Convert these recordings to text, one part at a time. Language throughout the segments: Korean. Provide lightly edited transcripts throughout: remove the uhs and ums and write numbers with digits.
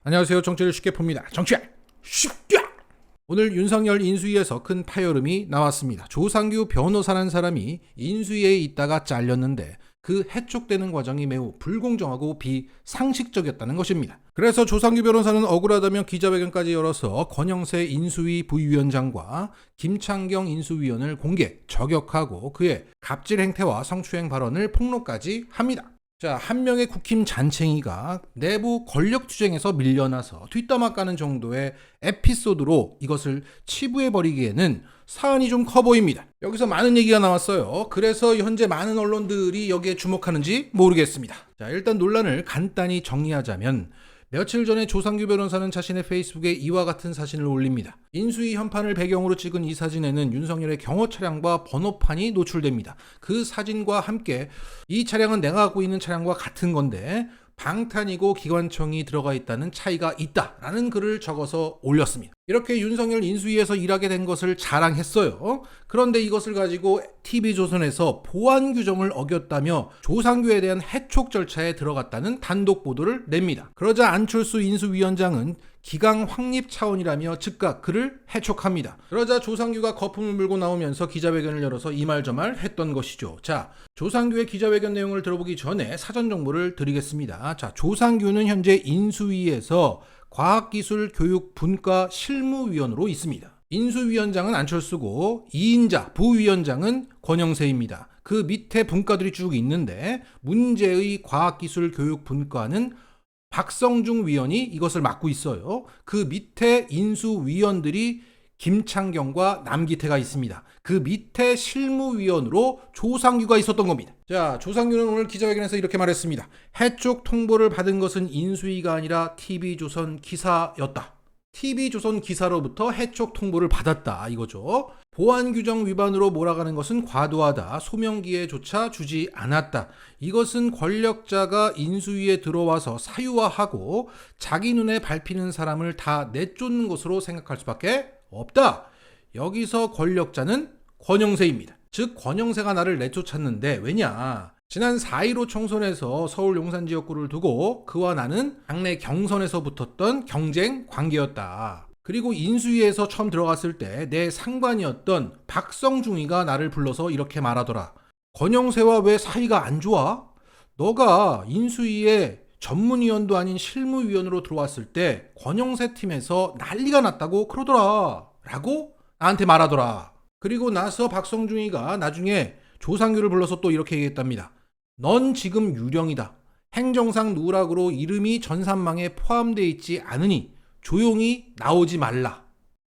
안녕하세요. 정치를 쉽게 풉니다. 정치야 쉽게! 오늘 윤석열 인수위에서 큰 파열음이 나왔습니다. 조상규 변호사라는 사람이 인수위에 있다가 잘렸는데 그 해촉되는 과정이 매우 불공정하고 비상식적이었다는 것입니다. 그래서 조상규 변호사는 억울하다며 기자회견까지 열어서 권영세 인수위 부위원장과 김창경 인수위원을 공개 저격하고 그의 갑질 행태와 성추행 발언을 폭로까지 합니다. 자, 한 명의 국힘 잔챙이가 내부 권력투쟁에서 밀려나서 뒷담화 까는 정도의 에피소드로 이것을 치부해버리기에는 사안이 좀 커 보입니다. 여기서 많은 얘기가 나왔어요. 그래서 현재 많은 언론들이 여기에 주목하는지 모르겠습니다. 자, 일단 논란을 간단히 정리하자면 며칠 전에 조상규 변호사는 자신의 페이스북에 이와 같은 사진을 올립니다. 인수위 현판을 배경으로 찍은 이 사진에는 윤석열의 경호 차량과 번호판이 노출됩니다. 그 사진과 함께 이 차량은 내가 갖고 있는 차량과 같은 건데 방탄이고 기관총이 들어가 있다는 차이가 있다라는 글을 적어서 올렸습니다. 이렇게 윤석열 인수위에서 일하게 된 것을 자랑했어요. 그런데 이것을 가지고 TV조선에서 보안 규정을 어겼다며 조상규에 대한 해촉 절차에 들어갔다는 단독 보도를 냅니다. 그러자 안철수 인수위원장은 기강 확립 차원이라며 즉각 그를 해촉합니다. 그러자 조상규가 거품을 물고 나오면서 기자회견을 열어서 이 말 저 말 했던 것이죠. 자, 조상규의 기자회견 내용을 들어보기 전에 사전 정보를 드리겠습니다. 자, 조상규는 현재 인수위에서 과학기술교육분과 실무위원으로 있습니다. 인수위원장은 안철수고 2인자 부위원장은 권영세입니다. 그 밑에 분과들이 쭉 있는데 문제의 과학기술교육분과는 박성중 위원이 이것을 맡고 있어요. 그 밑에 인수위원들이 김창경과 남기태가 있습니다. 그 밑에 실무위원으로 조상규가 있었던 겁니다. 자, 조상규는 오늘 기자회견에서 이렇게 말했습니다. 해촉 통보를 받은 것은 인수위가 아니라 TV조선 기사였다. TV조선 기사로부터 해촉 통보를 받았다 이거죠. 보안 규정 위반으로 몰아가는 것은 과도하다. 소명기회조차 주지 않았다. 이것은 권력자가 인수위에 들어와서 사유화하고 자기 눈에 밟히는 사람을 다 내쫓는 것으로 생각할 수밖에 없다. 여기서 권력자는 권영세입니다. 즉 권영세가 나를 내쫓았는데 왜냐? 지난 4.15 총선에서 서울 용산 지역구를 두고 그와 나는 당내 경선에서 붙었던 경쟁 관계였다. 그리고 인수위에서 처음 들어갔을 때 내 상관이었던 박성중이가 나를 불러서 이렇게 말하더라. 권영세와 왜 사이가 안 좋아? 너가 인수위에 전문위원도 아닌 실무위원으로 들어왔을 때 권영세 팀에서 난리가 났다고 그러더라. 라고 나한테 말하더라. 그리고 나서 박성중이가 나중에 조상규를 불러서 또 이렇게 얘기했답니다. 넌 지금 유령이다. 행정상 누락으로 이름이 전산망에 포함되어 있지 않으니 조용히 나오지 말라.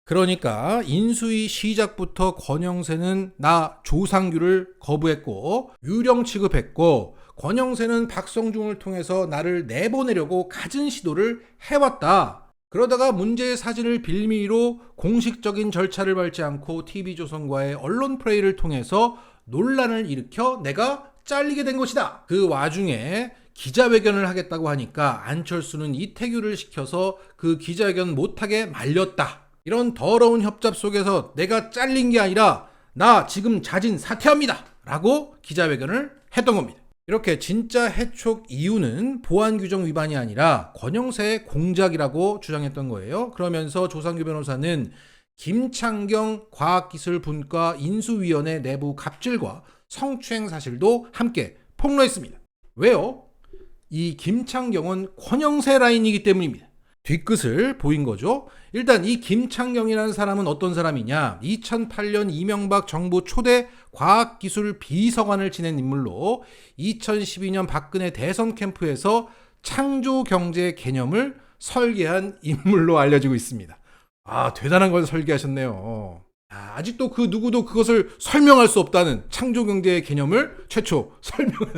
그러니까 인수위 시작부터 권영세는 나 조상규를 거부했고 유령 취급했고 권영세는 박성중을 통해서 나를 내보내려고 갖은 시도를 해왔다. 그러다가 문제의 사진을 빌미로 공식적인 절차를 밟지 않고 TV조선과의 언론 프레이를 통해서 논란을 일으켜 내가 잘리게 된 것이다. 그 와중에 기자회견을 하겠다고 하니까 안철수는 이태규를 시켜서 그 기자회견 못하게 말렸다. 이런 더러운 협잡 속에서 내가 잘린 게 아니라 나 지금 자진 사퇴합니다. 라고 기자회견을 했던 겁니다. 이렇게 진짜 해촉 이유는 보안 규정 위반이 아니라 권영세의 공작이라고 주장했던 거예요. 그러면서 조상규 변호사는 김창경 과학기술분과 인수위원회 내부 갑질과 성추행 사실도 함께 폭로했습니다. 왜요? 이 김창경은 권영세 라인이기 때문입니다. 뒤끝을 보인 거죠. 일단 이 김창경이라는 사람은 어떤 사람이냐? 2008년 이명박 정부 초대 과학기술 비서관을 지낸 인물로 2012년 박근혜 대선 캠프에서 창조경제 개념을 설계한 인물로 알려지고 있습니다. 아, 대단한 걸 설계하셨네요. 아직도 그 누구도 그것을 설명할 수 없다는 창조경제의 개념을 최초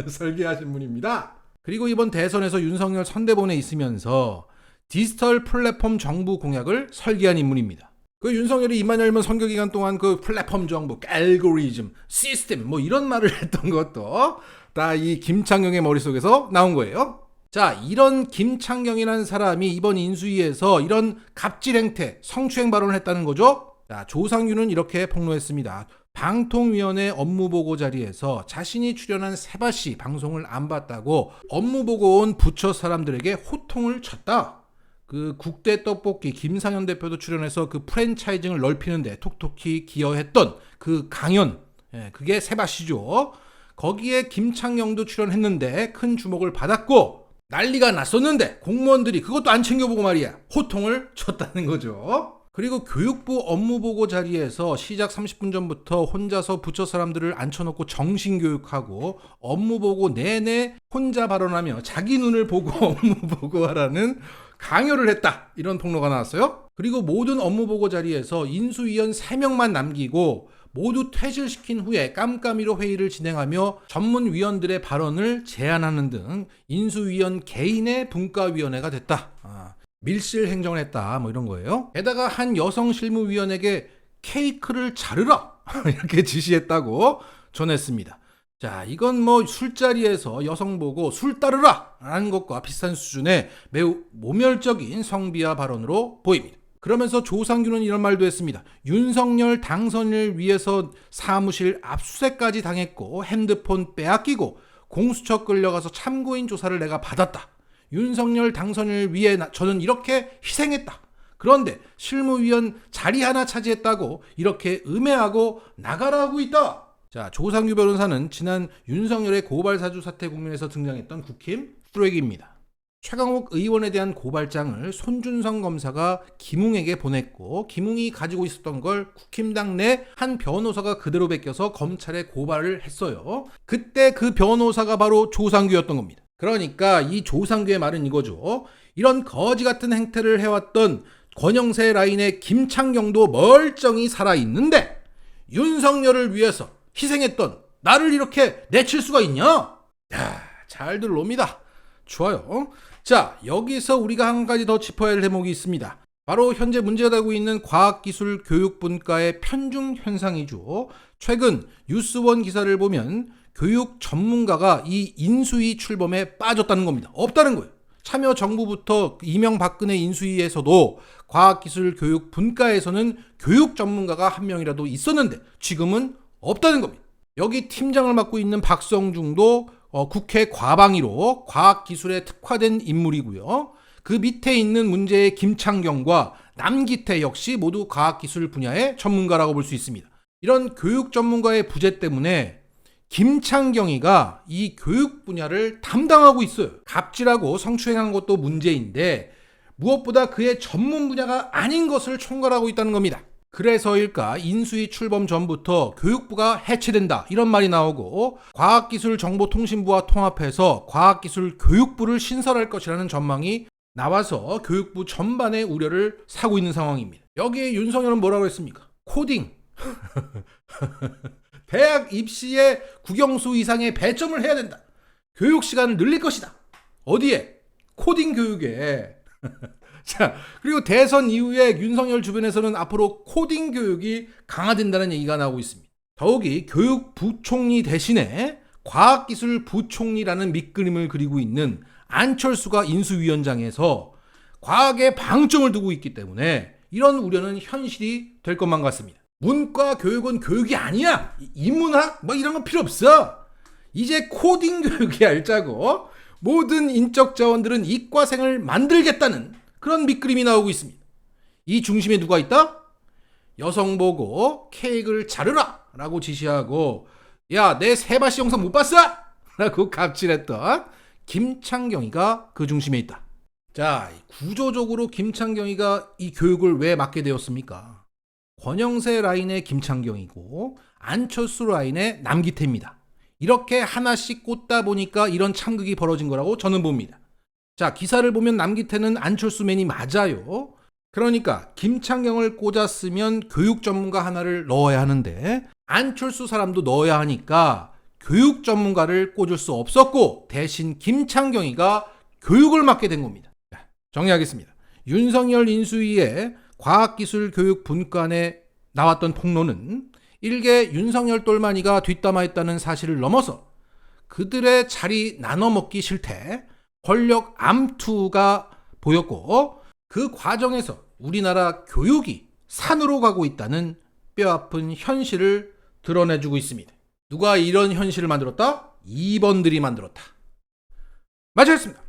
설계하신 분입니다. 그리고 이번 대선에서 윤석열 선대본에 있으면서 디지털 플랫폼 정부 공약을 설계한 인물입니다. 그 윤석열이 입만 열면 선거 기간 동안 그 플랫폼 정부, 알고리즘, 시스템 뭐 이런 말을 했던 것도 다 이 김창경의 머릿속에서 나온 거예요. 자, 이런 김창경이라는 사람이 이번 인수위에서 이런 갑질 행태, 성추행 발언을 했다는 거죠. 자, 조상규는 이렇게 폭로했습니다. 방통위원회 업무보고 자리에서 자신이 출연한 세바시 방송을 안 봤다고 업무보고 온 부처 사람들에게 호통을 쳤다. 그 국대 떡볶이 김상현 대표도 출연해서 그 프랜차이징을 넓히는데 톡톡히 기여했던 그 강연, 그게 세바시죠. 거기에 김창경도 출연했는데 큰 주목을 받았고 난리가 났었는데 공무원들이 그것도 안 챙겨보고 말이야 호통을 쳤다는 거죠. 그리고 교육부 업무보고 자리에서 시작 30분 전부터 혼자서 부처 사람들을 앉혀놓고 정신교육하고 업무보고 내내 혼자 발언하며 자기 눈을 보고 업무보고하라는 강요를 했다, 이런 폭로가 나왔어요. 그리고 모든 업무보고 자리에서 인수위원 3명만 남기고 모두 퇴실시킨 후에 깜깜이로 회의를 진행하며 전문위원들의 발언을 제한하는 등 인수위원 개인의 분과위원회가 됐다. 밀실 행정을 했다, 뭐 이런 거예요. 게다가 한 여성 실무위원에게 케이크를 자르라 이렇게 지시했다고 전했습니다. 자, 이건 뭐 술자리에서 여성 보고 술 따르라 라는 것과 비슷한 수준의 매우 모멸적인 성비하 발언으로 보입니다. 그러면서 조상규는 이런 말도 했습니다. 윤석열 당선을 위해서 사무실 압수수색까지 당했고 핸드폰 빼앗기고 공수처 끌려가서 참고인 조사를 내가 받았다. 윤석열 당선을 위해 저는 이렇게 희생했다. 그런데 실무위원 자리 하나 차지했다고 이렇게 음해하고 나가라고 있다. 자, 조상규 변호사는 지난 윤석열의 고발사주 사태 국면에서 등장했던 국힘 쓰레기입니다. 최강욱 의원에 대한 고발장을 손준성 검사가 김웅에게 보냈고 김웅이 가지고 있었던 걸 국힘당 내 한 변호사가 그대로 베껴서 검찰에 고발을 했어요. 그때 그 변호사가 바로 조상규였던 겁니다. 그러니까 이 조상규의 말은 이거죠. 이런 거지 같은 행태를 해왔던 권영세 라인의 김창경도 멀쩡히 살아있는데 윤석열을 위해서 희생했던 나를 이렇게 내칠 수가 있냐? 야, 잘들 놉니다. 좋아요. 자, 여기서 우리가 한 가지 더 짚어야 할 대목이 있습니다. 바로 현재 문제가 되고 있는 과학기술 교육 분과의 편중 현상이죠. 최근 뉴스원 기사를 보면 교육 전문가가 이 인수위 출범에 빠졌다는 겁니다. 없다는 거예요. 참여정부부터 이명박근혜 인수위에서도 과학기술 교육 분과에서는 교육 전문가가 한 명이라도 있었는데 지금은 없다는 겁니다. 여기 팀장을 맡고 있는 박성중도 국회 과방위로 과학기술에 특화된 인물이고요. 그 밑에 있는 문제의 김창경과 남기태 역시 모두 과학기술 분야의 전문가라고 볼 수 있습니다. 이런 교육 전문가의 부재 때문에 김창경이가 이 교육 분야를 담당하고 있어요. 갑질하고 성추행한 것도 문제인데 무엇보다 그의 전문 분야가 아닌 것을 총괄하고 있다는 겁니다. 그래서일까 인수위 출범 전부터 교육부가 해체된다 이런 말이 나오고 과학기술정보통신부와 통합해서 과학기술교육부를 신설할 것이라는 전망이 나와서 교육부 전반의 우려를 사고 있는 상황입니다. 여기에 윤석열은 뭐라고 했습니까? 코딩. 대학 입시에 국영수 이상의 배점을 해야 된다. 교육 시간을 늘릴 것이다. 어디에? 코딩 교육에. 자, 그리고 대선 이후에 윤석열 주변에서는 앞으로 코딩 교육이 강화된다는 얘기가 나오고 있습니다. 더욱이 교육부총리 대신에 과학기술부총리라는 밑그림을 그리고 있는 안철수가 인수위원장에서 과학에 방점을 두고 있기 때문에 이런 우려는 현실이 될 것만 같습니다. 문과 교육은 교육이 아니야. 인문학 뭐 이런 건 필요 없어. 이제 코딩 교육이 알자고 모든 인적 자원들은 이과생을 만들겠다는 그런 밑그림이 나오고 있습니다. 이 중심에 누가 있다? 여성 보고 케이크를 자르라 라고 지시하고 야, 내 세바시 영상 못 봤어? 라고 갑질했던 김창경이가 그 중심에 있다. 자, 구조적으로 김창경이가 이 교육을 왜 맡게 되었습니까? 권영세 라인의 김창경이고 안철수 라인의 남기태입니다. 이렇게 하나씩 꽂다 보니까 이런 참극이 벌어진 거라고 저는 봅니다. 자, 기사를 보면 남기태는 안철수맨이 맞아요. 그러니까 김창경을 꽂았으면 교육 전문가 하나를 넣어야 하는데 안철수 사람도 넣어야 하니까 교육 전문가를 꽂을 수 없었고 대신 김창경이가 교육을 맡게 된 겁니다. 자, 정리하겠습니다. 윤석열 인수위의 과학기술교육 분과에 나왔던 폭로는 일개 윤석열 똘마니가 뒷담화했다는 사실을 넘어서 그들의 자리 나눠먹기 실태, 권력 암투가 보였고 그 과정에서 우리나라 교육이 산으로 가고 있다는 뼈아픈 현실을 드러내주고 있습니다. 누가 이런 현실을 만들었다? 2번들이 만들었다. 마치겠습니다.